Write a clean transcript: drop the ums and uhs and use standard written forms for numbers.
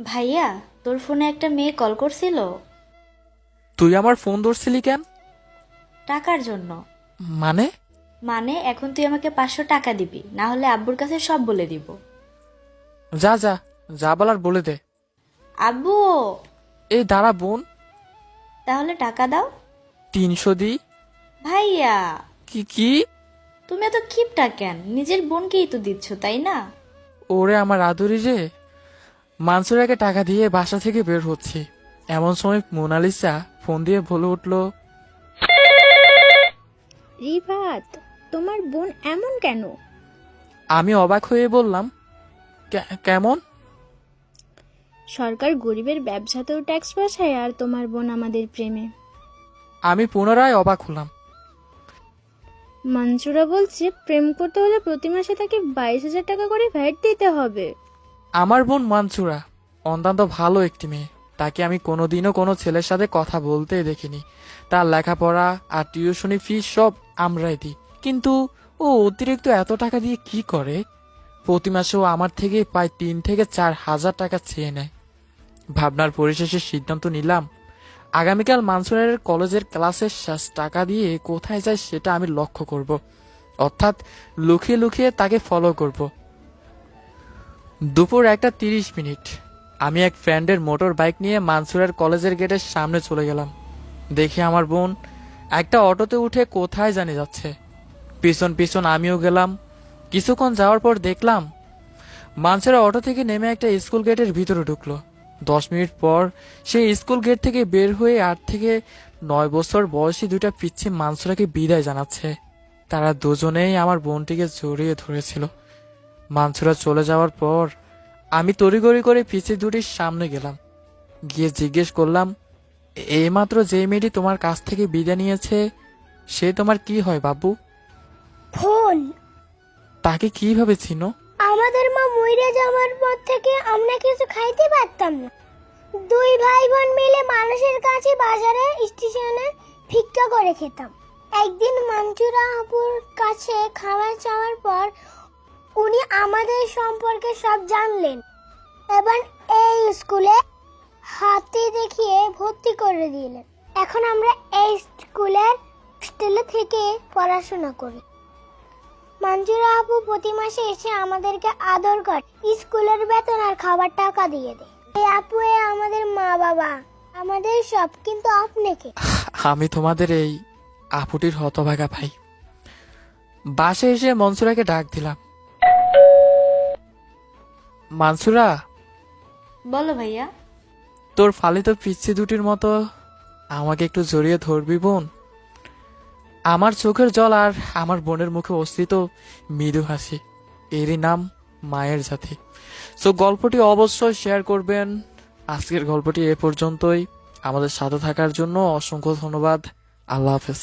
ভাইয়া, তোর ফোনে একটা মেয়ে কল করছিল। তুই আমার ফোন ধরছিলি কেন? টাকার জন্য। মানে? মানে এখন তুই আমাকে 500 টাকা দিবি, না হলে আব্বুর কাছে সব বলে দিব। যা যা, যা বলার বলে দে। আব্বু। এই দাঁড়া বোন। তাহলে টাকা দাও। 300 দিই। ভাইয়া, কি কি? তুমি এত ক্ষিপ্টা কেন? নিজের বোনকেই তো দিচ্ছ, তাই না? ওরে আমার আদরি রে। মানসুরাকে টাকা দিয়ে বাসা থেকে বের হচ্ছি, এমন সময় মোনালিসা ফোন দিয়ে বলে উঠলো, রিফাত, তোমার বোন এমন কেন? আমি অবাক হয়ে বললাম, কেমন?" সরকার গরিবের ব্যবসাতেও ট্যাক্স বসায় আর তোমার বোন আমাদের প্রেমে। আমি পুনরায় অবাক হলাম। মনসুরা বলছে প্রেম করতে হলে প্রতি মাসে তাকে 22,000 টাকা করে ভ্যাট দিতে হবে। আমার বোন মানসুরা অত্যন্ত ভালো একটি মেয়ে। তাকে আমি কোনোদিনও কোনো ছেলের সাথে কথা বলতে দেখিনি। তার লেখাপড়া আর টিউশনি ফিস সব আমরাই দিই। কিন্তু ও অতিরিক্ত এত টাকা দিয়ে কি করে? প্রতি মাসে ও আমার থেকে প্রায় 3 থেকে 4 হাজার টাকা চেয়ে নেয়। ভাবনার পরিশেষে সিদ্ধান্ত নিলাম, আগামীকাল মানসুরের কলেজের ক্লাসের শেষ টাকা দিয়ে কোথায় যায় সেটা আমি লক্ষ্য করব। অর্থাৎ লুকিয়ে লুকিয়ে তাকে ফলো করব। দুপুর 1:30। আমি এক ফ্রেন্ডের মোটর বাইক নিয়ে মানসুরের কলেজের গেটের সামনে চলে গেলাম। দেখি আমার বোন একটা অটোতে উঠে কোথায় জানি যাচ্ছে। পিছন পিছন আমিও গেলাম। কিছুক্ষণ যাওয়ার পর দেখলাম মানসুরা অটো থেকে নেমে একটা স্কুল গেটের ভিতরে ঢুকলো। 10 মিনিট পর সেই স্কুল গেট থেকে বের হয়ে 8 থেকে 9 বছর বয়সী দুইটা পিচ্ছি মানসুরাকে বিদায় জানাচ্ছে। তারা দুজনেই আমার বোনটিকে জড়িয়ে ধরেছিল। মানসুরা চলে যাওয়ার পর আমি তড়িঘড়ি করে পিছে দুটির সামনে গেলাম। গিয়ে জিজ্ঞেস করলাম, এইমাত্র যে মেয়েটি তোমার কাছ থেকে বিদায় নিয়েছে সে তোমার কি হয় বাবু? ফোন। তাকে কিভাবে চিনো? আমাদের মা মইরা যাওয়ার পর থেকে আমরা কিছু খাইতে পারতাম না। দুই ভাই বোন মিলে মানুষের কাছে বাজারে স্টেশনে ভিক্ষা করে খেতাম। একদিন মঞ্জুরা আপুর কাছে খাবার চাওয়ার পর উনি আমাদের সম্পর্কে সব জানলেন। এবার এই স্কুলে হাতে দেখিয়ে ভর্তি করে দিলেন। এখন আমরা এই স্কুলের হোস্টেলে থেকে পড়াশোনা করি। মঞ্জুরা আপু প্রতি মাসে এসে আমাদেরকে আদর করে, স্কুলের বেতন আর খাবার টাকা দিয়ে দেয়। এই আপু আমাদের মা বাবা, আমাদের সব। কিন্তু আপনাকে আমি তোমাদের এই আপুটির হতভাগা ভাই। বাসে এসে মনসুরাকে ডাক দিলাম, মানসুরা, বলো ভাইয়া। তোর ফালিত পিচ্ছি দুটির মতো আমাকে একটু জড়িয়ে ধরবি বোন? আমার চোখের জল আর আমার বোনের মুখে অস্তিত্ব মৃদু হাসি, এরই নাম মায়ের জাতি। সো গল্পটি অবশ্যই শেয়ার করবেন। আজকের গল্পটি এ পর্যন্তই। আমাদের সাথে থাকার জন্য অসংখ্য ধন্যবাদ। আল্লাহ হাফেজ।